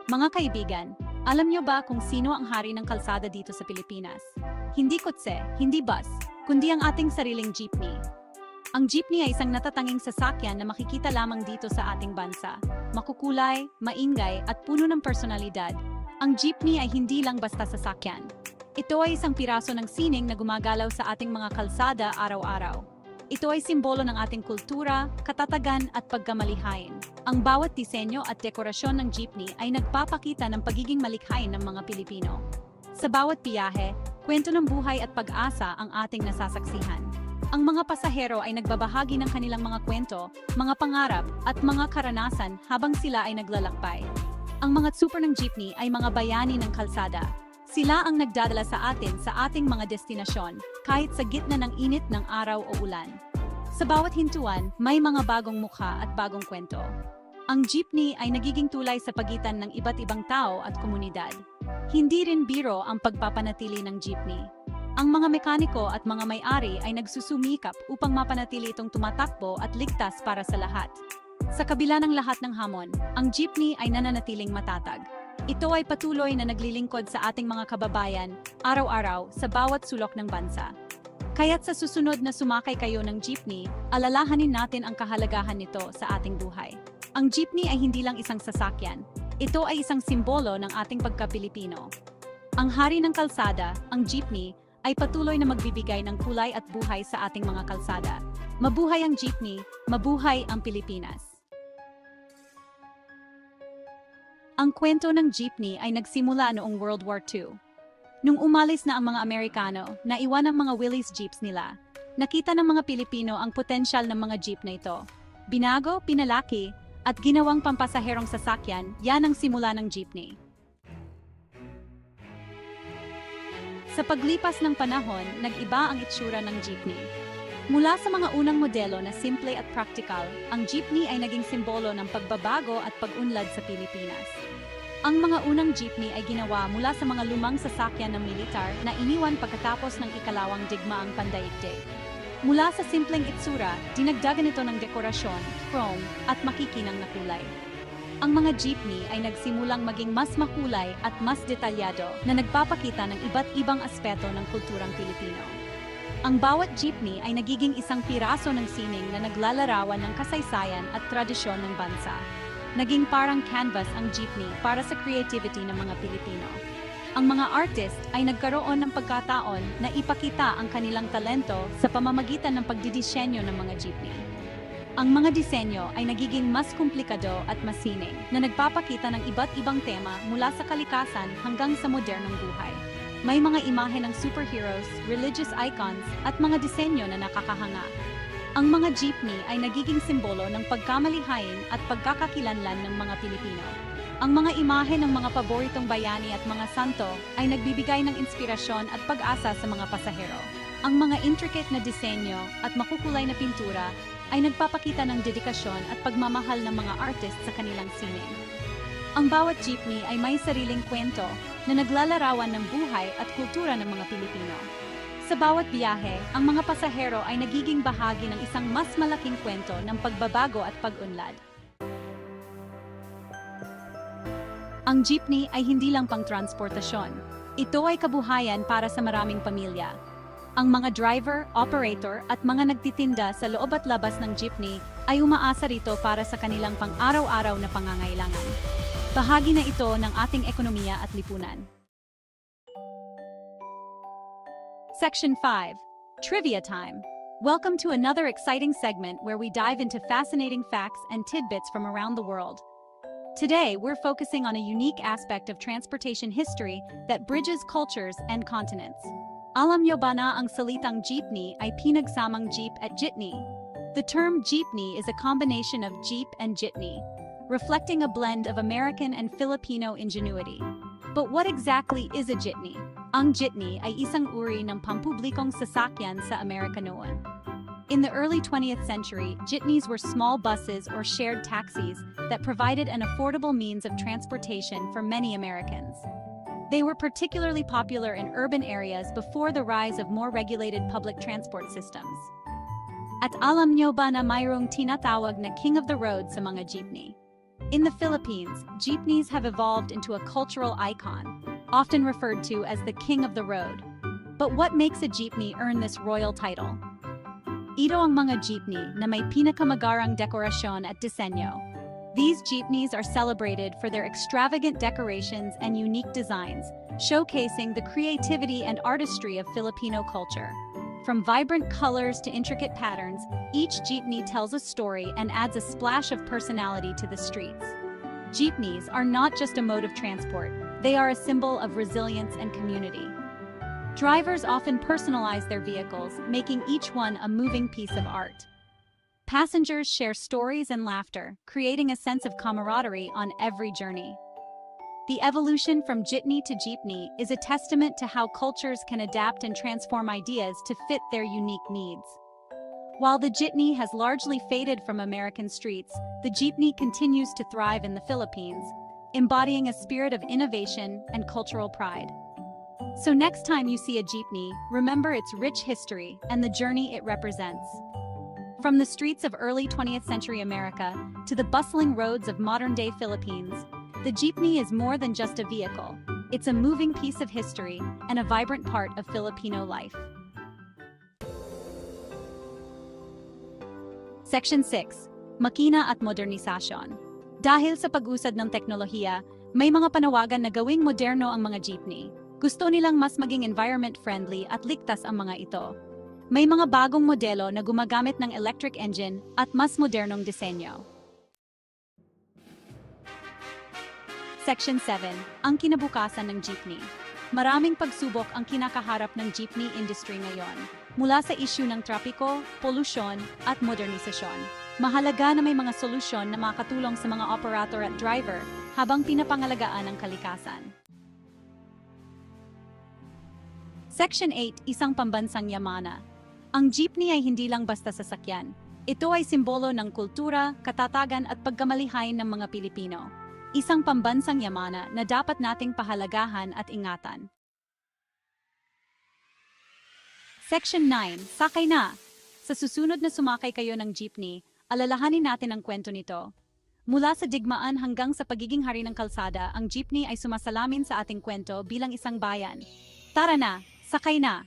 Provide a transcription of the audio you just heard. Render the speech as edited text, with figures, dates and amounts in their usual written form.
Mga kaibigan, alam niyo ba kung sino ang hari ng kalsada dito sa Pilipinas? Hindi kotse, hindi bus, kundi ang ating sariling jeepney. Ang jeepney ay isang natatanging sasakyan na makikita lamang dito sa ating bansa. Makukulay, maingay at puno ng personalidad. Ang jeepney ay hindi lang basta sasakyan. Ito ay isang piraso ng sining na gumagalaw sa ating mga kalsada araw-araw. Ito ay simbolo ng ating kultura, katatagan at pagkamalihain. Ang bawat disenyo at dekorasyon ng jeepney ay nagpapakita ng pagiging malikhain ng mga Pilipino. Sa bawat biyahe, kwento ng buhay at pag-asa ang ating nasasaksihan. Ang mga pasahero ay nagbabahagi ng kanilang mga kwento, mga pangarap at mga karanasan habang sila ay naglalakbay. Ang mga super ng jeepney ay mga bayani ng kalsada. Sila ang nagdadala sa atin sa ating mga destinasyon, kahit sa gitna ng init ng araw o ulan. Sa bawat hintuan, may mga bagong mukha at bagong kwento. Ang jeepney ay nagiging tulay sa pagitan ng iba't ibang tao at komunidad. Hindi rin biro ang pagpapanatili ng jeepney. Ang mga mekaniko at mga may-ari ay nagsusumikap upang mapanatili itong tumatakbo at ligtas para sa lahat. Sa kabila ng lahat ng hamon, ang jeepney ay nananatiling matatag. Ito ay patuloy na naglilingkod sa ating mga kababayan, araw-araw, sa bawat sulok ng bansa. Kaya't sa susunod na sumakay kayo ng jeepney, alalahanin natin ang kahalagahan nito sa ating buhay. Ang jeepney ay hindi lang isang sasakyan. Ito ay isang simbolo ng ating pagka-Pilipino. Ang hari ng kalsada, ang jeepney, ay patuloy na magbibigay ng kulay at buhay sa ating mga kalsada. Mabuhay ang jeepney, mabuhay ang Pilipinas! Ang kwento ng jeepney ay nagsimula noong World War II. Nung umalis na ang mga Amerikano, naiwan ang mga Willys jeeps nila. Nakita ng mga Pilipino ang potensyal ng mga jeep na ito. Binago, pinalaki, at ginawang pampasaherong sasakyan, yan ang simula ng jeepney. Sa paglipas ng panahon, nag-iba ang itsura ng jeepney. Mula sa mga unang modelo na simple at practical, ang jeepney ay naging simbolo ng pagbabago at pag-unlad sa Pilipinas. Ang mga unang jeepney ay ginawa mula sa mga lumang sasakyan ng militar na iniwan pagkatapos ng ikalawang digmaang pandaigdig. Mula sa simpleng itsura, dinagdagan ito ng dekorasyon, chrome, at makikinang na kulay. Ang mga jeepney ay nagsimulang maging mas makulay at mas detalyado na nagpapakita ng iba't ibang aspeto ng kulturang Pilipino. Ang bawat jeepney ay nagiging isang piraso ng sining na naglalarawan ng kasaysayan at tradisyon ng bansa. Naging parang canvas ang jeepney para sa creativity ng mga Pilipino. Ang mga artist ay nagkaroon ng pagkataon na ipakita ang kanilang talento sa pamamagitan ng pagdidisenyo ng mga jeepney. Ang mga disenyo ay nagiging mas komplikado at mas sining na nagpapakita ng iba't ibang tema mula sa kalikasan hanggang sa modernong buhay. May mga imahe ng superheroes, religious icons, at mga disenyo na nakakahanga. Ang mga jeepney ay nagiging simbolo ng pagkamalihain at pagkakakilanlan ng mga Pilipino. Ang mga imahe ng mga paboritong bayani at mga santo ay nagbibigay ng inspirasyon at pag-asa sa mga pasahero. Ang mga intricate na disenyo at makukulay na pintura ay nagpapakita ng dedikasyon at pagmamahal ng mga artist sa kanilang sining. Ang bawat jeepney ay may sariling kwento na naglalarawan ng buhay at kultura ng mga Pilipino. Sa bawat biyahe, ang mga pasahero ay nagiging bahagi ng isang mas malaking kwento ng pagbabago at pag-unlad. Ang jeepney ay hindi lang pang-transportasyon. Ito ay kabuhayan para sa maraming pamilya. Ang mga driver, operator at mga nagtitinda sa loob at labas ng jeepney ay umaasa rito para sa kanilang pang-araw-araw na pangangailangan. Bahagi na ito ng ating ekonomiya at lipunan. Section 5. Trivia Time. Welcome to another exciting segment where we dive into fascinating facts and tidbits from around the world. Today, we're focusing on a unique aspect of transportation history that bridges cultures and continents. Alam niyo ba na ang salitang jeepney ay pinagsamang jeep at jitney? The term jeepney is a combination of jeep and jitney, reflecting a blend of American and Filipino ingenuity. But what exactly is a jitney? Ang jitney ay isang uri ng pampublikong sasakyan sa Amerika noon. In the early 20th century, jitneys were small buses or shared taxis that provided an affordable means of transportation for many Americans. They were particularly popular in urban areas before the rise of more regulated public transport systems. At alam nyo ba na mayroong tinatawag na King of the Road sa mga jeepney? In the Philippines, jeepneys have evolved into a cultural icon, often referred to as the king of the road. But what makes a jeepney earn this royal title? Ito ang mga jeepney na may pinakamagarang dekorasyon at disenyo. These jeepneys are celebrated for their extravagant decorations and unique designs, showcasing the creativity and artistry of Filipino culture. From vibrant colors to intricate patterns, each jeepney tells a story and adds a splash of personality to the streets. Jeepneys are not just a mode of transport, they are a symbol of resilience and community. Drivers often personalize their vehicles, making each one a moving piece of art. Passengers share stories and laughter, creating a sense of camaraderie on every journey. The evolution from jitney to jeepney is a testament to how cultures can adapt and transform ideas to fit their unique needs. While the jitney has largely faded from American streets, the jeepney continues to thrive in the Philippines, embodying a spirit of innovation and cultural pride. So next time you see a jeepney, remember its rich history and the journey it represents. From the streets of early 20th century America to the bustling roads of modern-day Philippines, the jeepney is more than just a vehicle. It's a moving piece of history and a vibrant part of Filipino life. Section 6. Makina at Modernisasyon. Dahil sa pag-usad ng teknolohiya, may mga panawagan na gawing moderno ang mga jeepney. Gusto nilang mas maging environment-friendly at ligtas ang mga ito. May mga bagong modelo na gumagamit ng electric engine at mas modernong disenyo. Section 7. Ang kinabukasan ng jeepney. Maraming pagsubok ang kinakaharap ng jeepney industry ngayon, mula sa issue ng trapiko, polusyon, at modernisasyon. Mahalaga na may mga solusyon na makatulong sa mga operator at driver habang pinapangalagaan ang kalikasan. Section 8. Isang pambansang yamana. Ang jeepney ay hindi lang basta sasakyan. Ito ay simbolo ng kultura, katatagan at pagkamalihain ng mga Pilipino. Isang pambansang yamana na dapat nating pahalagahan at ingatan. Section 9. Sakay na! Sa susunod na sumakay kayo ng jeepney, alalahanin natin ang kwento nito. Mula sa digmaan hanggang sa pagiging hari ng kalsada, ang jeepney ay sumasalamin sa ating kwento bilang isang bayan. Tara na! Sakay na!